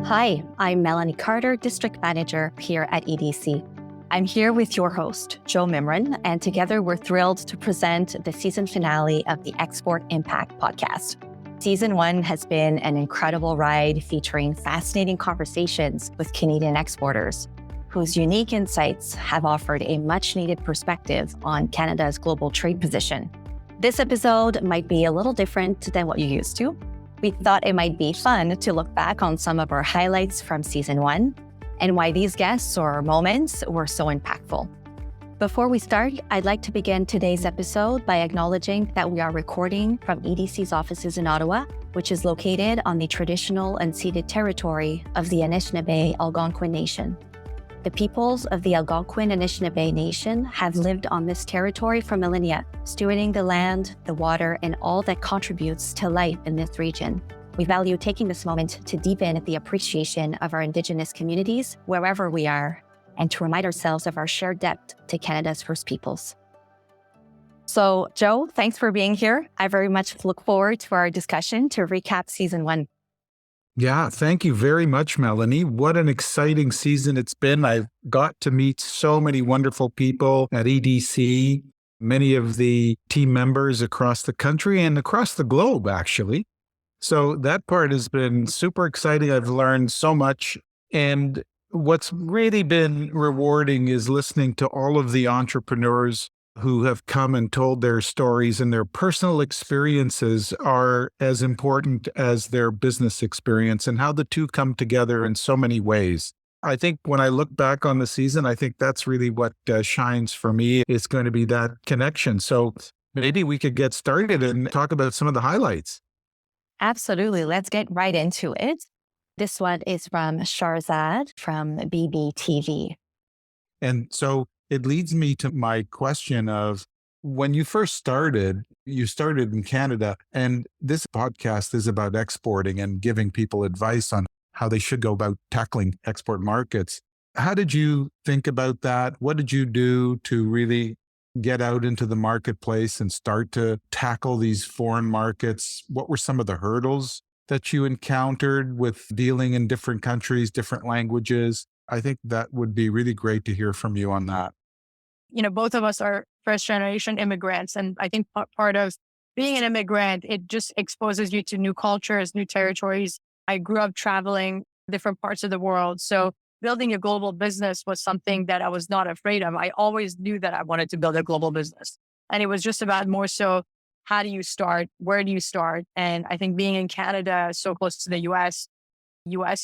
Hi, I'm Melanie Carter, District Manager here at EDC. I'm here with your host, Joe Mimran, and together we're thrilled to present the season finale of the Export Impact podcast. Season 1 has been an incredible ride featuring fascinating conversations with Canadian exporters, whose unique insights have offered a much-needed perspective on Canada's global trade position. This episode might be a little different than what you're used to. We thought it might be fun to look back on some of our highlights from Season 1 and why these guests or moments were so impactful. Before we start, I'd like to begin today's episode by acknowledging that we are recording from EDC's offices in Ottawa, which is located on the traditional unceded territory of the Anishinaabe-Algonquin Nation. The peoples of the Algonquin Anishinaabe Nation have lived on this territory for millennia, stewarding the land, the water, and all that contributes to life in this region. We value taking this moment to deepen the appreciation of our Indigenous communities wherever we are, and to remind ourselves of our shared debt to Canada's First Peoples. So, Joe, thanks for being here. I very much look forward to our discussion to recap Season 1. Yeah, thank you very much, Melanie. What an exciting season it's been. I've got to meet so many wonderful people at EDC, many of the team members across the country and across the globe, actually. So that part has been super exciting. I've learned so much. And what's really been rewarding is listening to all of the entrepreneurs who have come and told their stories, and their personal experiences are as important as their business experience, and how the two come together in so many ways. I think when I look back on the season, I think that's really what shines for me. It's going to be that connection. So maybe we could get started and talk about some of the highlights. Absolutely. Let's get right into it. This one is from Sharzad from BBTV. And so it leads me to my question of, when you first started, you started in Canada, and this podcast is about exporting and giving people advice on how they should go about tackling export markets. How did you think about that? What did you do to really get out into the marketplace and start to tackle these foreign markets? What were some of the hurdles that you encountered with dealing in different countries, different languages? I think that would be really great to hear from you on that. Both of us are first generation immigrants. And I think part of being an immigrant, it just exposes you to new cultures, new territories. I grew up traveling different parts of the world. So building a global business was something that I was not afraid of. I always knew that I wanted to build a global business. And it was just about more so, how do you start? Where do you start? And I think being in Canada, so close to the US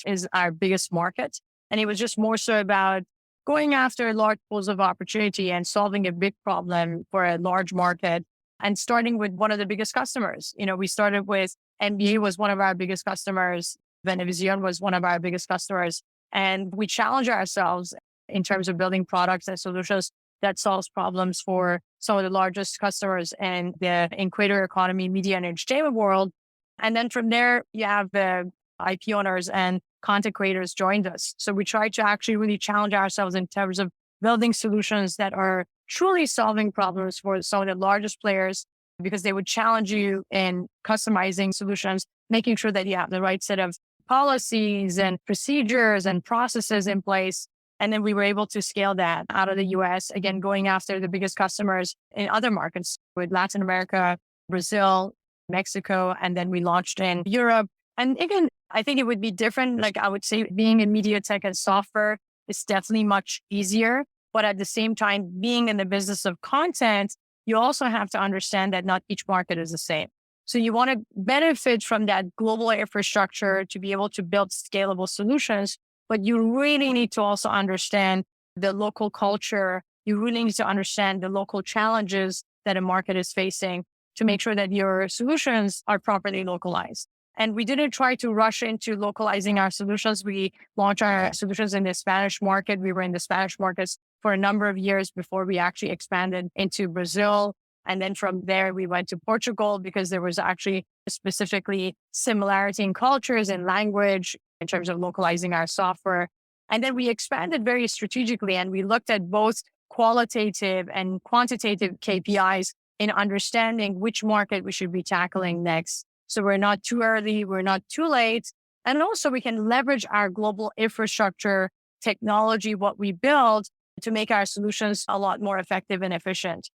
is our biggest market. And it was just more so about going after large pools of opportunity and solving a big problem for a large market, and starting with one of the biggest customers. We started with NBA was one of our biggest customers. Venevision was one of our biggest customers. And we challenge ourselves in terms of building products and solutions that solves problems for some of the largest customers in the creator economy, media and entertainment world. And then from there, you have the IP owners and content creators joined us. So we try to actually really challenge ourselves in terms of building solutions that are truly solving problems for some of the largest players, because they would challenge you in customizing solutions, making sure that you have the right set of policies and procedures and processes in place. And then we were able to scale that out of the US, again, going after the biggest customers in other markets with Latin America, Brazil, Mexico, and then we launched in Europe. And again, I think it would be different. Like I would say, being in media tech and software is definitely much easier. But at the same time, being in the business of content, you also have to understand that not each market is the same. So you want to benefit from that global infrastructure to be able to build scalable solutions, but you really need to also understand the local culture. You really need to understand the local challenges that a market is facing to make sure that your solutions are properly localized. And we didn't try to rush into localizing our solutions. We launched our solutions in the Spanish market. We were in the Spanish markets for a number of years before we actually expanded into Brazil. And then from there, we went to Portugal because there was actually specifically similarity in cultures and language in terms of localizing our software. And then we expanded very strategically, and we looked at both qualitative and quantitative KPIs in understanding which market we should be tackling next. So we're not too early, we're not too late, And also we can leverage our global infrastructure, technology, what we build to make our solutions a lot more effective and efficient.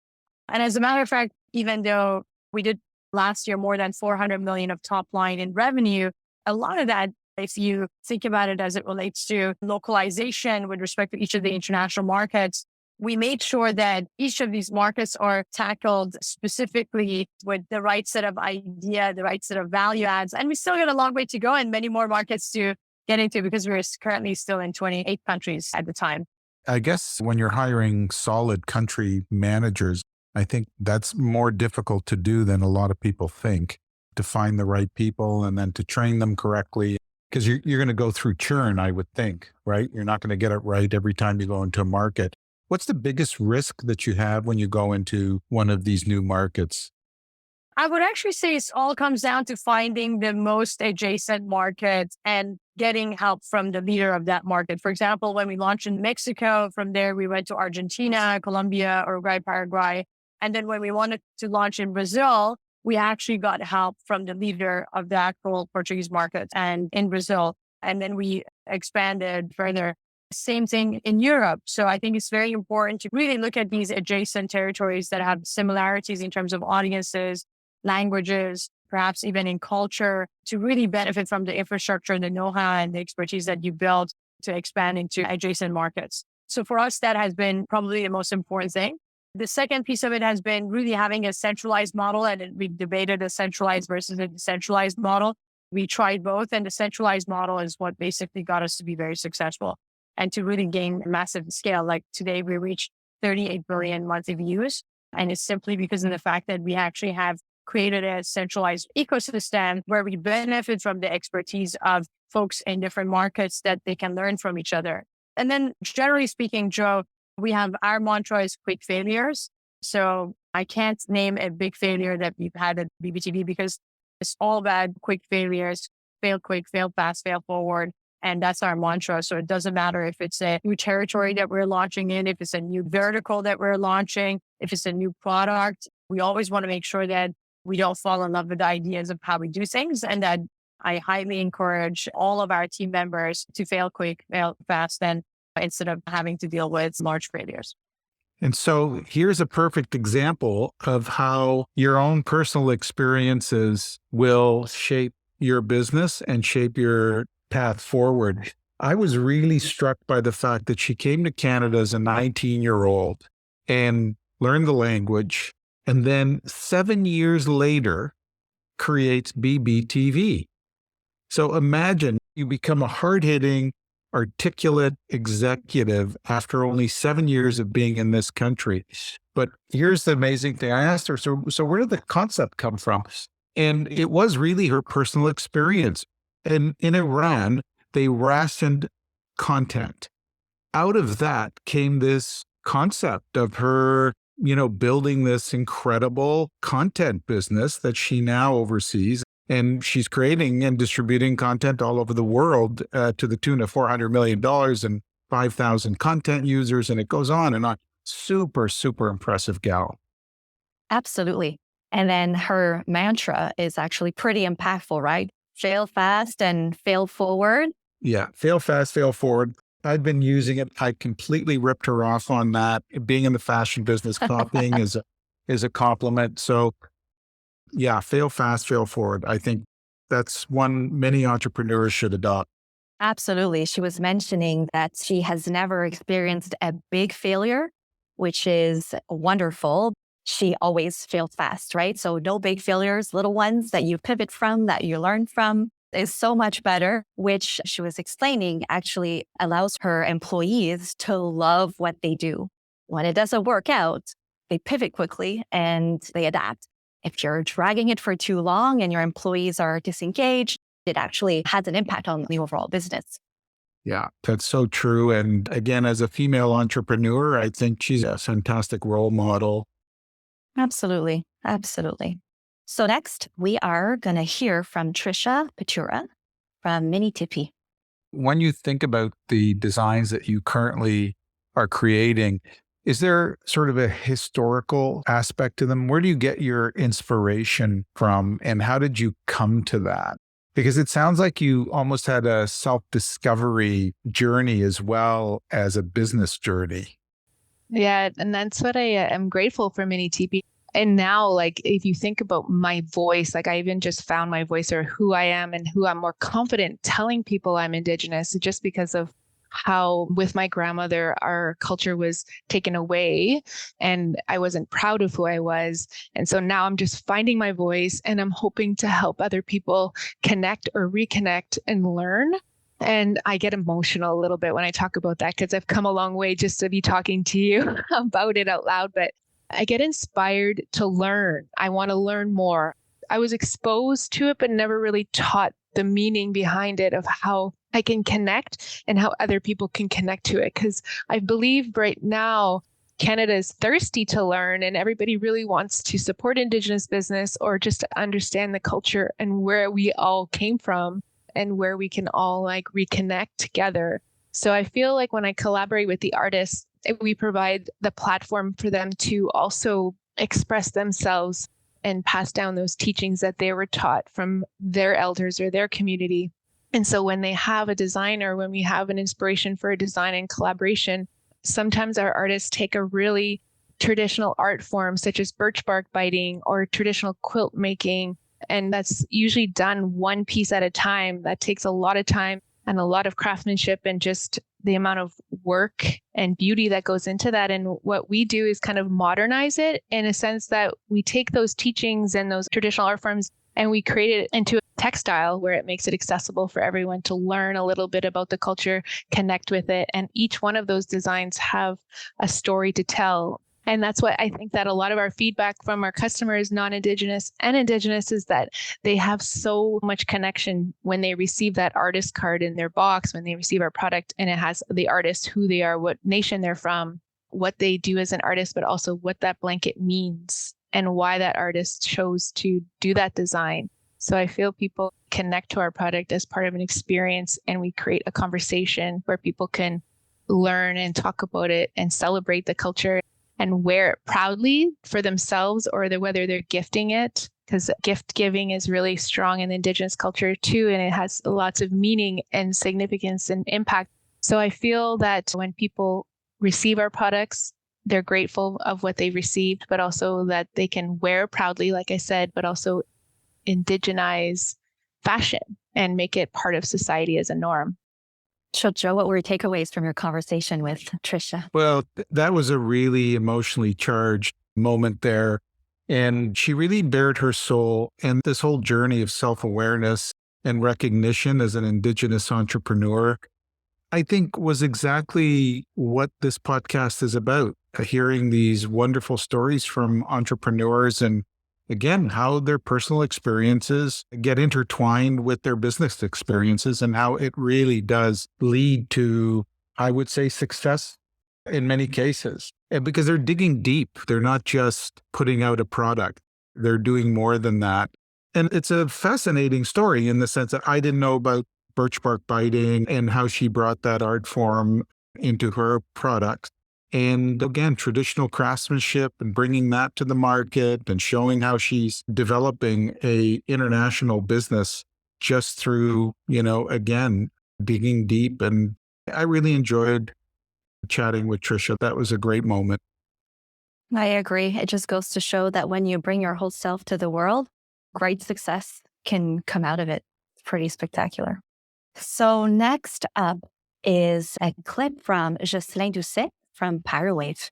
And as a matter of fact, even though we did last year more than 400 million of top line in revenue, a lot of that, if you think about it as it relates to localization with respect to each of the international markets, we made sure that each of these markets are tackled specifically with the right set of idea, the right set of value adds. And we still got a long way to go and many more markets to get into because we're currently still in 28 countries at the time. I guess when you're hiring solid country managers, I think that's more difficult to do than a lot of people think, to find the right people and then to train them correctly. Because you're going to go through churn, I would think, right? You're not going to get it right every time you go into a market. What's the biggest risk that you have when you go into one of these new markets? I would actually say it all comes down to finding the most adjacent market and getting help from the leader of that market. For example, when we launched in Mexico, from there we went to Argentina, Colombia, Uruguay, Paraguay. And then when we wanted to launch in Brazil, we actually got help from the leader of the actual Portuguese market and in Brazil. And then we expanded further. Same thing in Europe. So I think it's very important to really look at these adjacent territories that have similarities in terms of audiences, languages, perhaps even in culture, to really benefit from the infrastructure, the know-how, and the expertise that you built to expand into adjacent markets. So for us, that has been probably the most important thing. The second piece of it has been really having a centralized model, and we've debated a centralized versus a decentralized model. We tried both, and the centralized model is what basically got us to be very successful and to really gain massive scale. Like today, we reached 38 billion monthly views, and it's simply because of the fact that we actually have created a centralized ecosystem where we benefit from the expertise of folks in different markets that they can learn from each other. And then generally speaking, Joe, we have our mantra is quick failures. So I can't name a big failure that we've had at BBTV because it's all about quick failures, fail quick, fail fast, fail forward. And that's our mantra. So it doesn't matter if it's a new territory that we're launching in, if it's a new vertical that we're launching, if it's a new product, we always want to make sure that we don't fall in love with the ideas of how we do things. And that I highly encourage all of our team members to fail quick, fail fast, and instead of having to deal with large failures. And so here's a perfect example of how your own personal experiences will shape your business and shape your path forward. I was really struck by the fact that she came to Canada as a 19-year-old and learned the language, and then 7 years later creates BBTV. So imagine you become a hard-hitting, articulate executive after only 7 years of being in this country. But here's the amazing thing. I asked her, so where did the concept come from? And it was really her personal experience. And in Iran, they rationed content. Out of that came this concept of her, building this incredible content business that she now oversees. And she's creating and distributing content all over the world to the tune of $400 million and 5,000 content users. And it goes on and on. Super, super impressive gal. Absolutely. And then her mantra is actually pretty impactful, right? Fail fast and fail forward. Yeah. Fail fast, fail forward. I've been using it. I completely ripped her off on that. Being in the fashion business, copying is a compliment. So yeah, fail fast, fail forward. I think that's one many entrepreneurs should adopt. Absolutely. She was mentioning that she has never experienced a big failure, which is wonderful. She always failed fast, right? So no big failures, little ones that you pivot from, that you learn from is so much better, which she was explaining actually allows her employees to love what they do. When it doesn't work out, they pivot quickly and they adapt. If you're dragging it for too long and your employees are disengaged, it actually has an impact on the overall business. Yeah, that's so true. And again, as a female entrepreneur, I think she's a fantastic role model. Absolutely. Absolutely. So next, we are going to hear from Trisha Patura from Mini Tippy. When you think about the designs that you currently are creating, is there sort of a historical aspect to them? Where do you get your inspiration from and how did you come to that? Because it sounds like you almost had a self-discovery journey as well as a business journey. Yeah, and that's what I am grateful for Mini TP. And now, like, if you think about my voice, like I even just found my voice or who I am and who I'm more confident telling people I'm Indigenous just because of how with my grandmother, our culture was taken away and I wasn't proud of who I was. And so now I'm just finding my voice and I'm hoping to help other people connect or reconnect and learn. And I get emotional a little bit when I talk about that because I've come a long way just to be talking to you about it out loud. But I get inspired to learn. I want to learn more. I was exposed to it, but never really taught the meaning behind it of how I can connect and how other people can connect to it. Because I believe right now, Canada is thirsty to learn and everybody really wants to support Indigenous business or just to understand the culture and where we all came from and where we can all like reconnect together. So I feel like when I collaborate with the artists, we provide the platform for them to also express themselves and pass down those teachings that they were taught from their elders or their community. And so when they have a designer, when we have an inspiration for a design and collaboration, sometimes our artists take a really traditional art form, such as birch bark biting or traditional quilt making. And that's usually done one piece at a time. That takes a lot of time and a lot of craftsmanship and just the amount of work and beauty that goes into that. And what we do is kind of modernize it in a sense that we take those teachings and those traditional art forms and we create it into a textile where it makes it accessible for everyone to learn a little bit about the culture, connect with it. And each one of those designs have a story to tell. And that's what I think that a lot of our feedback from our customers, non-Indigenous and Indigenous, is that they have so much connection when they receive that artist card in their box, when they receive our product and it has the artist, who they are, what nation they're from, what they do as an artist, but also what that blanket means and why that artist chose to do that design. So I feel people connect to our product as part of an experience and we create a conversation where people can learn and talk about it and celebrate the culture and wear it proudly for themselves or whether they're gifting it, because gift giving is really strong in Indigenous culture too, and it has lots of meaning and significance and impact. So I feel that when people receive our products, they're grateful of what they received, but also that they can wear proudly, like I said, but also indigenize fashion and make it part of society as a norm. So, Joe, what were your takeaways from your conversation with Trisha? Well, that was a really emotionally charged moment there. And she really bared her soul. And this whole journey of self-awareness and recognition as an Indigenous entrepreneur, I think was exactly what this podcast is about. Hearing these wonderful stories from entrepreneurs and again, how their personal experiences get intertwined with their business experiences and how it really does lead to, I would say, success in many cases. And because they're digging deep, they're not just putting out a product, they're doing more than that. And it's a fascinating story in the sense that I didn't know about birch bark biting and how she brought that art form into her products. And again, traditional craftsmanship and bringing that to the market and showing how she's developing a international business just through, again, digging deep. And I really enjoyed chatting with Trisha. That was a great moment. I agree. It just goes to show that when you bring your whole self to the world, great success can come out of it. It's pretty spectacular. So next up is a clip from Jocelyn Doucet from Pyrowave.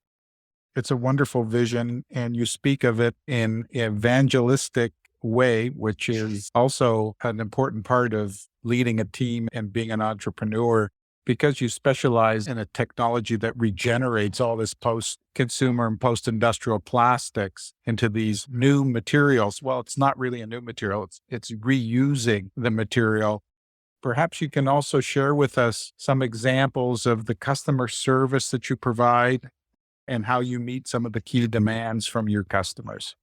It's a wonderful vision, and you speak of it in an evangelistic way, which is also an important part of leading a team and being an entrepreneur, because you specialize in a technology that regenerates all this post-consumer and post-industrial plastics into these new materials. Well, it's not really a new material. It's reusing the material. Perhaps you can also share with us some examples of the customer service that you provide and how you meet some of the key demands from your customers.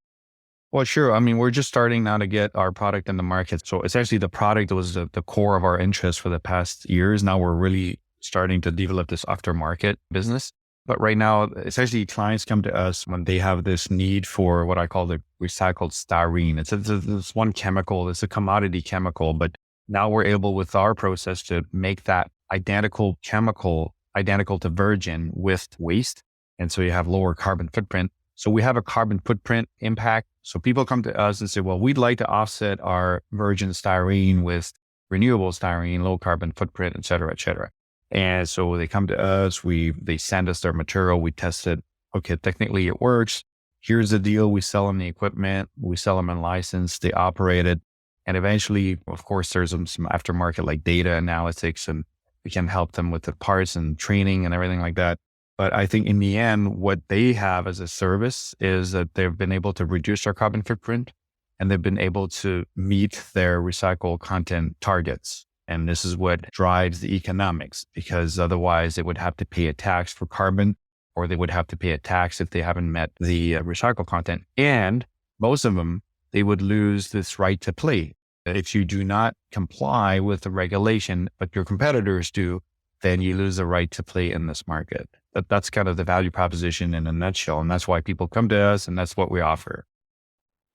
Well, sure. I mean, we're just starting now to get our product in the market. So essentially the product was the core of our interest for the past years. Now we're really starting to develop this aftermarket business. But right now, essentially clients come to us when they have this need for what I call the recycled styrene. It's one chemical. It's a commodity chemical, but Now we're able with our process to make that identical chemical, identical to virgin with waste. And so you have lower carbon footprint. So we have a carbon footprint impact. So people come to us and say, well, we'd like to offset our virgin styrene with renewable styrene, low carbon footprint, et cetera, et cetera. And so they come to us, they send us their material, we test it. Okay, technically it works. Here's the deal. We sell them the equipment, we sell them in license, they operate it. And eventually, of course, there's some aftermarket like data analytics, and we can help them with the parts and training and everything like that. But I think in the end, what they have as a service is that they've been able to reduce their carbon footprint, and they've been able to meet their recycled content targets. And this is what drives the economics, because otherwise they would have to pay a tax for carbon, or they would have to pay a tax if they haven't met the recycled content. And most of them, they would lose this right to play. If you do not comply with the regulation, but your competitors do, then you lose the right to play in this market. That's kind of the value proposition in a nutshell. And that's why people come to us, and that's what we offer.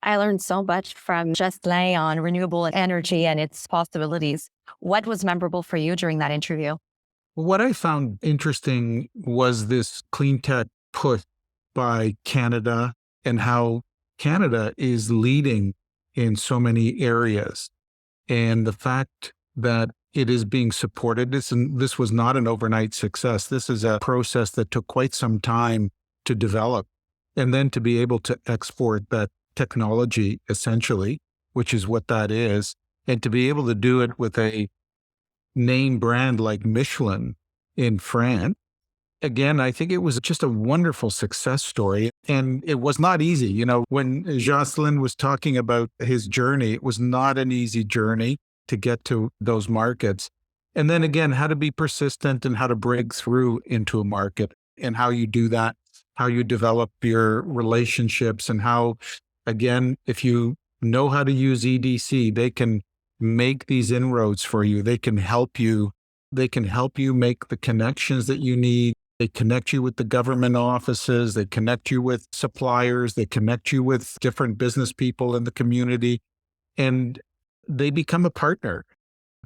I learned so much from Jocelyn on renewable energy and its possibilities. What was memorable for you during that interview? What I found interesting was this clean tech push by Canada and how Canada is leading in so many areas. And the fact that it is being supported, this was not an overnight success. This is a process that took quite some time to develop, and then to be able to export that technology, essentially, which is what that is, and to be able to do it with a name brand like Michelin in France. Again, I think it was just a wonderful success story, and it was not easy. You know, when Jocelyn was talking about his journey, it was not an easy journey to get to those markets. And then again, how to be persistent and how to break through into a market, and how you do that, how you develop your relationships, and how, again, if you know how to use EDC, they can make these inroads for you. They can help you. They can help you make the connections that you need. They connect you with the government offices. They connect you with suppliers. They connect you with different business people in the community. And they become a partner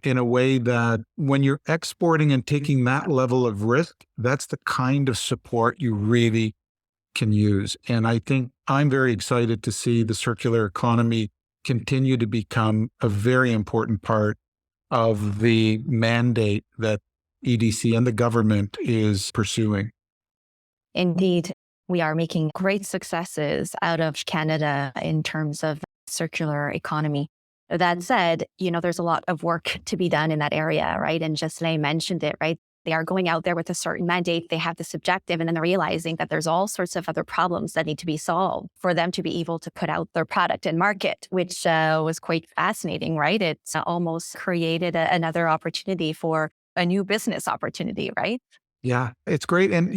in a way that when you're exporting and taking that level of risk, that's the kind of support you really can use. And I think I'm very excited to see the circular economy continue to become a very important part of the mandate that EDC and the government is pursuing. Indeed, we are making great successes out of Canada in terms of circular economy. That said, there's a lot of work to be done in that area, right? And Jocelyn mentioned it, right? They are going out there with a certain mandate, they have this objective, and then they're realizing that there's all sorts of other problems that need to be solved for them to be able to put out their product and market, which was quite fascinating, right? It's almost created another opportunity for a new business opportunity, right? Yeah, it's great. And,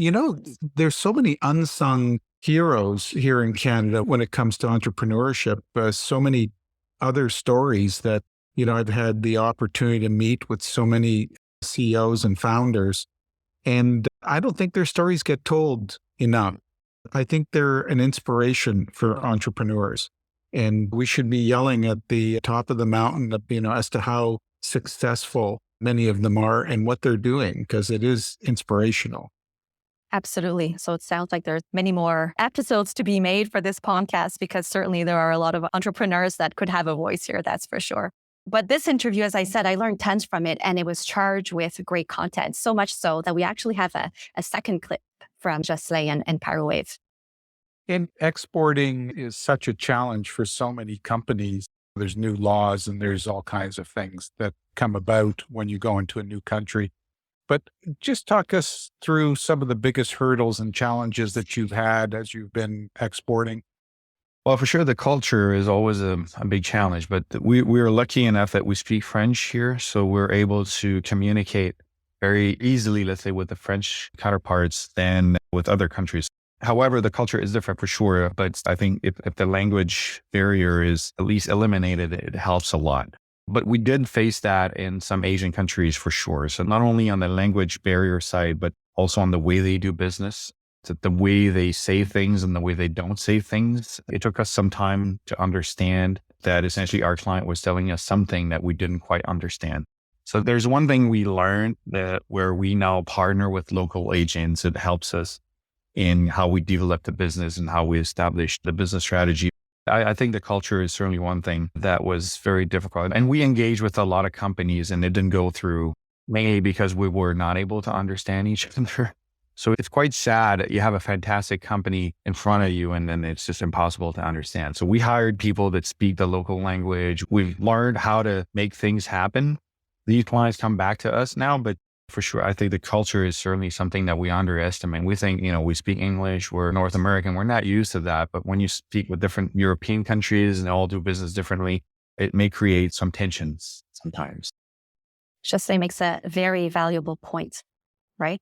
there's so many unsung heroes here in Canada when it comes to entrepreneurship. So many other stories that, I've had the opportunity to meet with so many CEOs and founders. And I don't think their stories get told enough. I think they're an inspiration for entrepreneurs. And we should be yelling at the top of the mountain, as to how successful many of them are and what they're doing, because it is inspirational. Absolutely. So it sounds like there's many more episodes to be made for this podcast, because certainly there are a lot of entrepreneurs that could have a voice here, that's for sure. But this interview, as I said, I learned tons from it, and it was charged with great content, so much so that we actually have a second clip from Jocelyn and Parowave. And exporting is such a challenge for so many companies. There's new laws and there's all kinds of things that come about when you go into a new country. But just talk us through some of the biggest hurdles and challenges that you've had as you've been exporting. Well, for sure, the culture is always a big challenge, but we are lucky enough that we speak French here. So we're able to communicate very easily, let's say, with the French counterparts than with other countries. However, the culture is different for sure, but I think if the language barrier is at least eliminated, it helps a lot. But we did face that in some Asian countries for sure. So not only on the language barrier side, but also on the way they do business. the way they say things and the way they don't say things. It took us some time to understand that essentially our client was telling us something that we didn't quite understand. So there's one thing we learned that where we now partner with local agents. It helps us in how we develop the business and how we establish the business strategy. I think the culture is certainly one thing that was very difficult. And we engaged with a lot of companies and it didn't go through, mainly because we were not able to understand each other. So it's quite sad. You have a fantastic company in front of you and then it's just impossible to understand. So we hired people that speak the local language. We've learned how to make things happen. These clients come back to us now, but for sure, I think the culture is certainly something that we underestimate. We think, we speak English, we're North American, we're not used to that. But when you speak with different European countries and they all do business differently, it may create some tensions sometimes. Justin makes a very valuable point, right?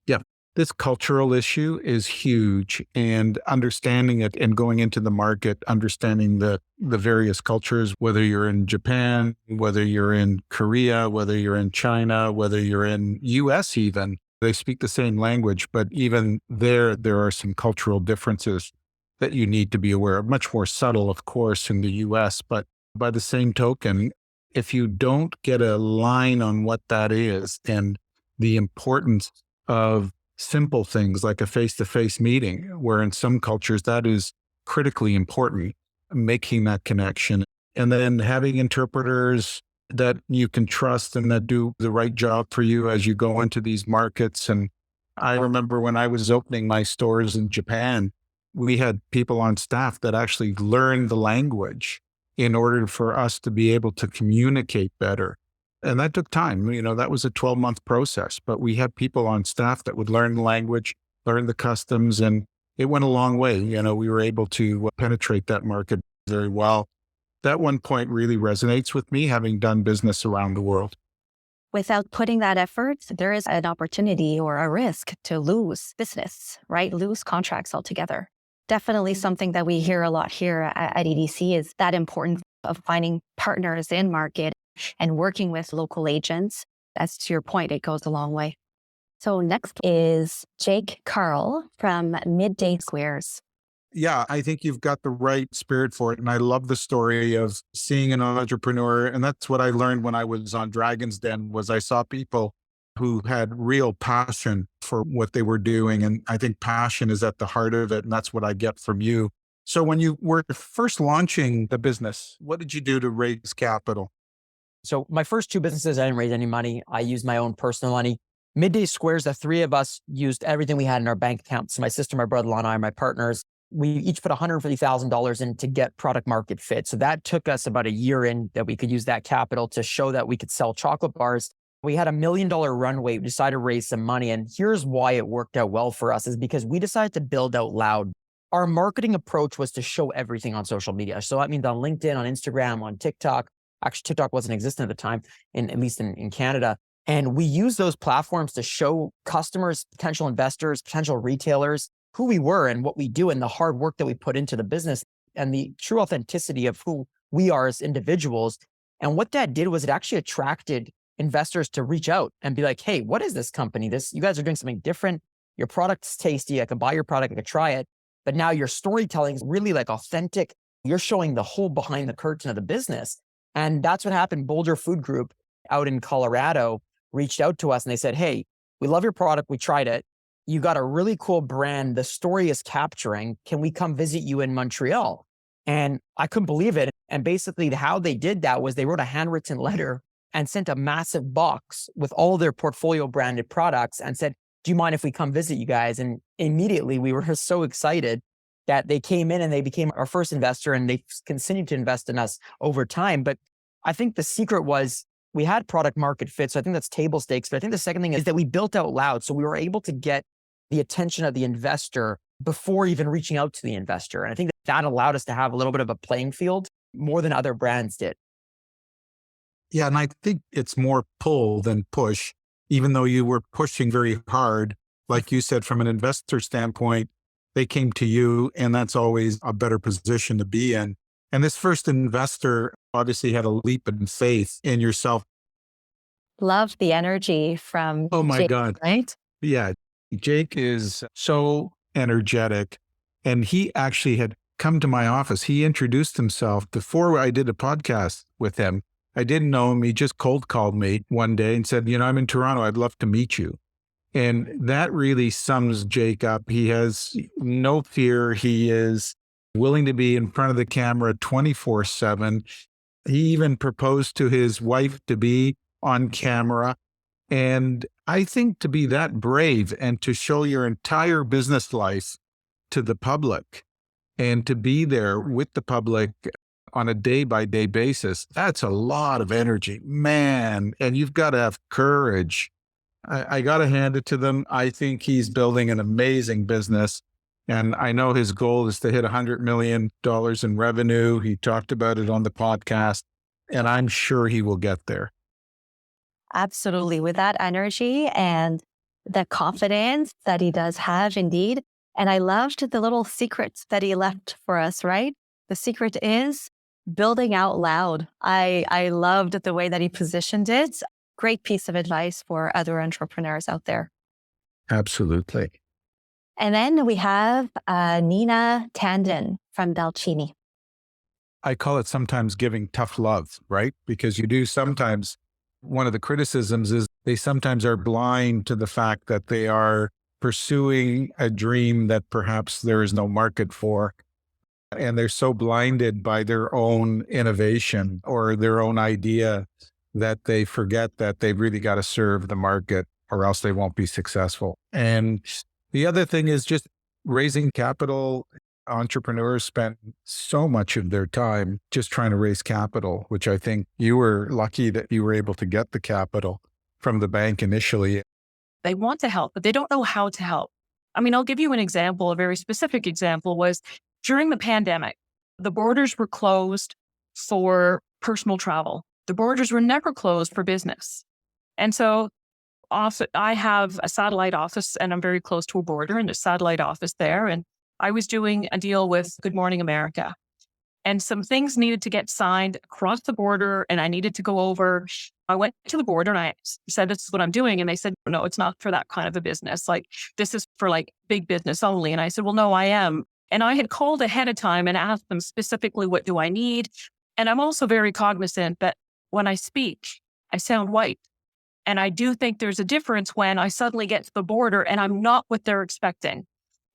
Yeah. This cultural issue is huge, and understanding it and going into the market, understanding the various cultures, whether you're in Japan, whether you're in Korea, whether you're in China, whether you're in US even, they speak the same language, but even there are some cultural differences that you need to be aware of. Much more subtle, of course, in the US, but by the same token, if you don't get a line on what that is and the importance of simple things like a face-to-face meeting, where in some cultures that is critically important, making that connection. And then having interpreters that you can trust and that do the right job for you as you go into these markets. And I remember when I was opening my stores in Japan, we had people on staff that actually learned the language in order for us to be able to communicate better. And that took time. That was a 12-month process, but we had people on staff that would learn the language, learn the customs, and it went a long way. We were able to penetrate that market very well. That one point really resonates with me, having done business around the world. Without putting that effort, there is an opportunity or a risk to lose business, right? Lose contracts altogether. Definitely something that we hear a lot here at EDC is that importance of finding partners in market and working with local agents. As to your point, it goes a long way. So next is Jake Carl from Midday Squares. Yeah, I think you've got the right spirit for it. And I love the story of seeing an entrepreneur. And that's what I learned when I was on Dragon's Den, was I saw people who had real passion for what they were doing. And I think passion is at the heart of it. And that's what I get from you. So when you were first launching the business, what did you do to raise capital? So my first two businesses, I didn't raise any money. I used my own personal money. Midday Squares, the three of us used everything we had in our bank account. So my sister, my brother-in-law, and I, my partners, we each put $150,000 in to get product market fit. So that took us about a year in that we could use that capital to show that we could sell chocolate bars. We had $1 million runway. We decided to raise some money. And here's why it worked out well for us is because we decided to build out loud. Our marketing approach was to show everything on social media. So that means on LinkedIn, on Instagram, on TikTok. Actually, TikTok wasn't existent at the time, at least in Canada. And we use those platforms to show customers, potential investors, potential retailers, who we were and what we do and the hard work that we put into the business and the true authenticity of who we are as individuals. And what that did was it actually attracted investors to reach out and be like, hey, what is this company? You guys are doing something different. Your product's tasty. I could buy your product. I could try it. But now your storytelling is really like authentic. You're showing the whole behind the curtain of the business. And that's what happened. Boulder Food Group out in Colorado reached out to us and they said, hey, we love your product. We tried it. You got a really cool brand. The story is capturing. Can we come visit you in Montreal? And I couldn't believe it. And basically how they did that was they wrote a handwritten letter and sent a massive box with all their portfolio branded products and said, do you mind if we come visit you guys? And immediately we were so excited that they came in and they became our first investor and they continued to invest in us over time. But I think the secret was we had product market fit. So I think that's table stakes. But I think the second thing is that we built out loud. So we were able to get the attention of the investor before even reaching out to the investor. And I think that allowed us to have a little bit of a playing field more than other brands did. Yeah, and I think it's more pull than push, even though you were pushing very hard. Like you said, from an investor standpoint, they came to you, and that's always a better position to be in. And this first investor obviously had a leap in faith in yourself. Love the energy from Oh my Jake, God. right? Yeah. Jake is so energetic. And he actually had come to my office. He introduced himself before I did a podcast with him. I didn't know him. He just cold called me one day and said, I'm in Toronto. I'd love to meet you. And that really sums Jake up. He has no fear. He is willing to be in front of the camera 24/7. He even proposed to his wife to be on camera. And I think to be that brave and to show your entire business life to the public and to be there with the public on a day-by-day basis, that's a lot of energy, man. And you've got to have courage. I got to hand it to them. I think he's building an amazing business. And I know his goal is to hit $100 million in revenue. He talked about it on the podcast, and I'm sure he will get there. Absolutely. With that energy and the confidence that he does have indeed. And I loved the little secrets that he left for us, right? The secret is building out loud. I loved the way that he positioned it. Great piece of advice for other entrepreneurs out there. Absolutely. And then we have Nina Tandon from Belchini. I call it sometimes giving tough love, right? Because you do sometimes, one of the criticisms is they sometimes are blind to the fact that they are pursuing a dream that perhaps there is no market for. And they're so blinded by their own innovation or their own idea that they forget that they've really got to serve the market or else they won't be successful. And the other thing is just raising capital. Entrepreneurs spend so much of their time just trying to raise capital, which I think you were lucky that you were able to get the capital from the bank initially. They want to help, but they don't know how to help. I mean, I'll give you an example. A very specific example was during the pandemic, the borders were closed for personal travel. The borders were never closed for business. And so I have a satellite office and I'm very close to a border and a satellite office there. And I was doing a deal with Good Morning America. And some things needed to get signed across the border and I needed to go over. I went to the border and I said, this is what I'm doing. And they said, no, it's not for that kind of a business. Like, this is for like big business only. And I said, well, no, I am. And I had called ahead of time and asked them specifically, what do I need? And I'm also very cognizant that when I speak, I sound white. And I do think there's a difference when I suddenly get to the border and I'm not what they're expecting.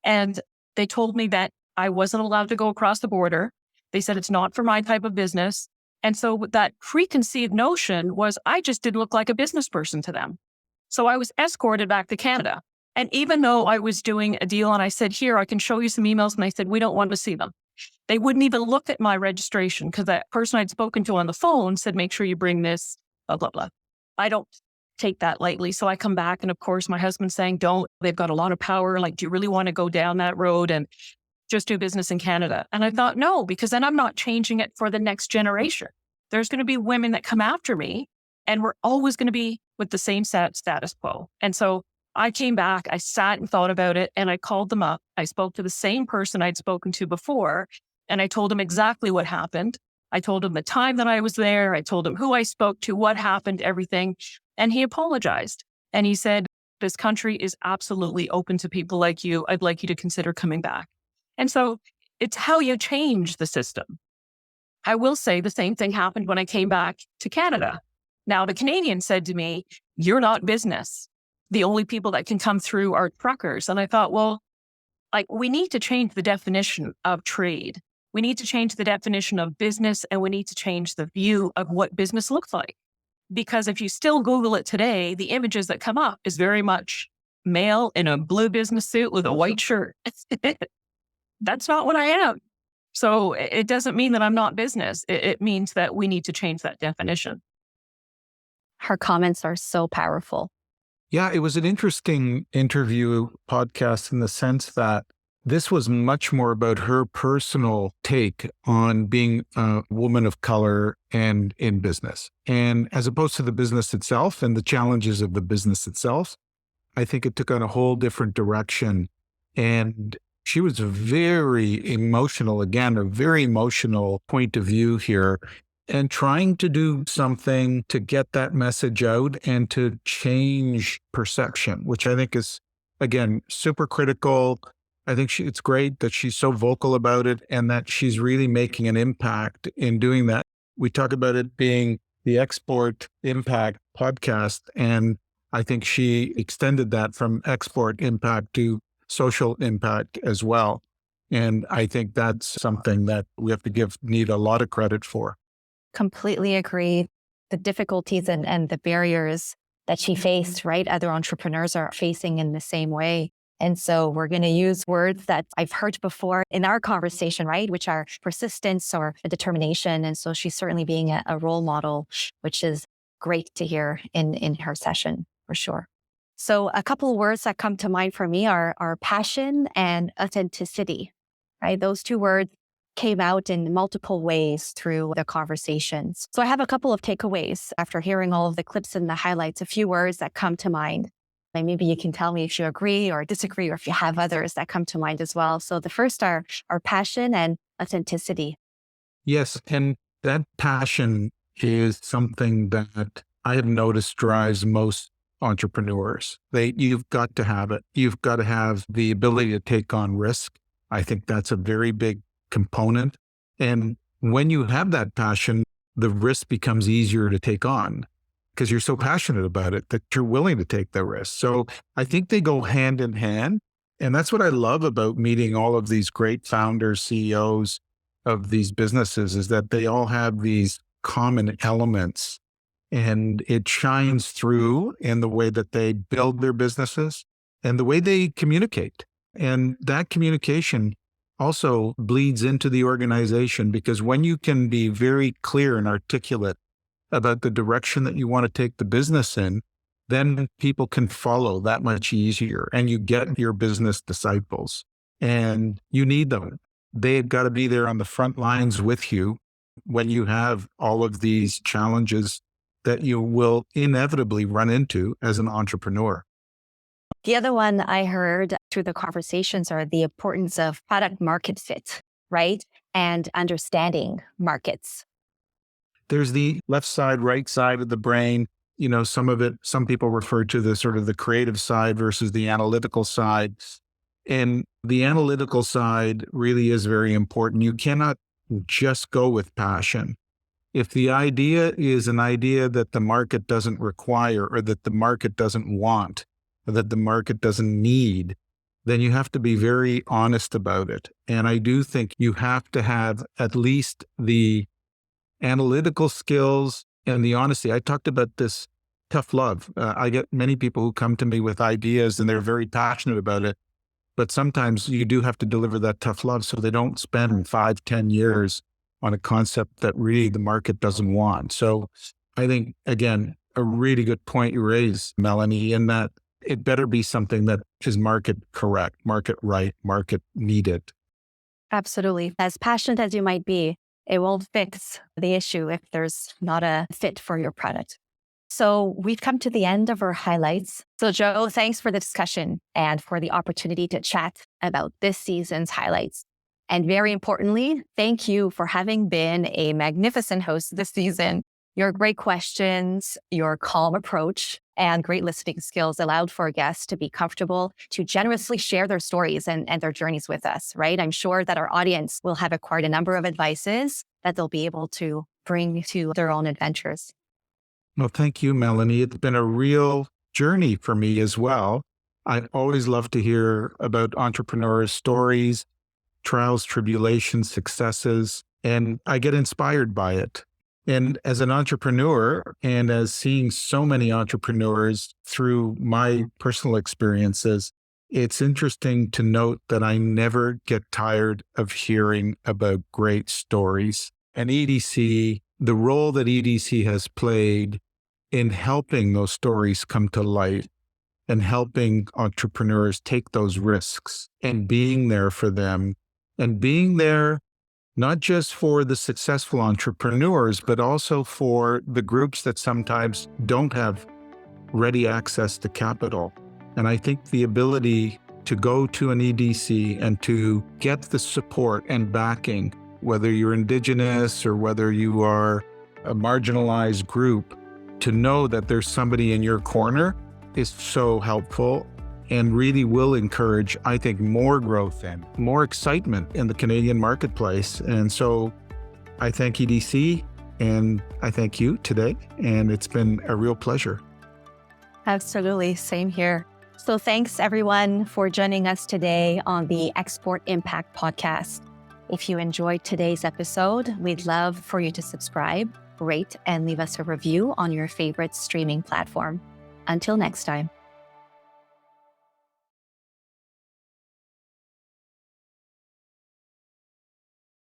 And they told me that I wasn't allowed to go across the border. They said it's not for my type of business. And so that preconceived notion was I just didn't look like a business person to them. So I was escorted back to Canada. And even though I was doing a deal and I said, here, I can show you some emails. And they said, we don't want to see them. They wouldn't even look at my registration because that person I'd spoken to on the phone said, make sure you bring this, blah, blah, blah. I don't take that lightly. So I come back and of course my husband's saying, don't, they've got a lot of power. Like, do you really want to go down that road and just do business in Canada? And I thought, no, because then I'm not changing it for the next generation. There's going to be women that come after me and we're always going to be with the same status quo. And so I came back, I sat and thought about it and I called them up. I spoke to the same person I'd spoken to before and I told him exactly what happened. I told him the time that I was there. I told him who I spoke to, what happened, everything. And he apologized. And he said, this country is absolutely open to people like you. I'd like you to consider coming back. And so it's how you change the system. I will say the same thing happened when I came back to Canada. Now, the Canadian said to me, you're not business. The only people that can come through are truckers. And I thought, well, like, we need to change the definition of trade. We need to change the definition of business and we need to change the view of what business looks like. Because if you still Google it today, the images that come up is very much male in a blue business suit with a white shirt. That's not what I am. So it doesn't mean that I'm not business. It means that we need to change that definition. Her comments are so powerful. Yeah, it was an interesting interview podcast in the sense that this was much more about her personal take on being a woman of color and in business. And as opposed to the business itself and the challenges of the business itself, I think it took on a whole different direction. And she was very emotional, again, a very emotional point of view here, and trying to do something to get that message out and to change perception, which I think is, again, super critical. I think it's great that she's so vocal about it and that she's really making an impact in doing that. We talk about it being the Export Impact podcast, and I think she extended that from export impact to social impact as well. And I think that's something that we have to need a lot of credit for. Completely agree. The difficulties and the barriers that she faced, right? Other entrepreneurs are facing in the same way. And so we're going to use words that I've heard before in our conversation, right? Which are persistence or determination. And so she's certainly being a role model, which is great to hear in her session for sure. So a couple of words that come to mind for me are passion and authenticity, right? Those two words came out in multiple ways through the conversations. So I have a couple of takeaways after hearing all of the clips and the highlights, a few words that come to mind. And maybe you can tell me if you agree or disagree, or if you have others that come to mind as well. So the first are passion and authenticity. Yes. And that passion is something that I have noticed drives most entrepreneurs. You've got to have it. You've got to have the ability to take on risk. I think that's a very big component. And when you have that passion, the risk becomes easier to take on because you're so passionate about it that you're willing to take the risk. So I think they go hand in hand. And that's what I love about meeting all of these great founders, CEOs of these businesses, is that they all have these common elements, and it shines through in the way that they build their businesses and the way they communicate. And that communication also bleeds into the organization, because when you can be very clear and articulate about the direction that you want to take the business in, then people can follow that much easier, and you get your business disciples, and you need them. They've got to be there on the front lines with you when you have all of these challenges that you will inevitably run into as an entrepreneur. The other one I heard through the conversations are the importance of product market fit, right? And understanding markets. There's the left side, right side of the brain. You know, some people refer to the sort of the creative side versus the analytical side. And the analytical side really is very important. You cannot just go with passion. If the idea is an idea that the market doesn't require, or that the market doesn't want, or that the market doesn't need, then you have to be very honest about it. And I do think you have to have at least the analytical skills and the honesty. I talked about this tough love. I get many people who come to me with ideas and they're very passionate about it, but sometimes you do have to deliver that tough love so they don't spend 5-10 years on a concept that really the market doesn't want. So I think, again, a really good point you raised, Melanie, in that it better be something that is market correct, market right, market needed. Absolutely. As passionate as you might be, it won't fix the issue if there's not a fit for your product. So we've come to the end of our highlights. So Joe, thanks for the discussion and for the opportunity to chat about this season's highlights. And very importantly, thank you for having been a magnificent host this season. Your great questions, your calm approach, and great listening skills allowed for guests to be comfortable to generously share their stories and their journeys with us, right? I'm sure that our audience will have acquired a number of advices that they'll be able to bring to their own adventures. Well, thank you, Melanie. It's been a real journey for me as well. I always love to hear about entrepreneurs' stories, trials, tribulations, successes, and I get inspired by it. And as an entrepreneur, and as seeing so many entrepreneurs through my personal experiences, it's interesting to note that I never get tired of hearing about great stories. And EDC, the role that EDC has played in helping those stories come to light and helping entrepreneurs take those risks and being there for them, and being there not just for the successful entrepreneurs, but also for the groups that sometimes don't have ready access to capital. And I think the ability to go to an EDC and to get the support and backing, whether you're Indigenous or whether you are a marginalized group, to know that there's somebody in your corner is so helpful. and really will encourage, I think, more growth and more excitement in the Canadian marketplace. And so I thank EDC and I thank you today. And it's been a real pleasure. Absolutely. Same here. So thanks everyone for joining us today on the Export Impact podcast. If you enjoyed today's episode, we'd love for you to subscribe, rate, and leave us a review on your favorite streaming platform. Until next time.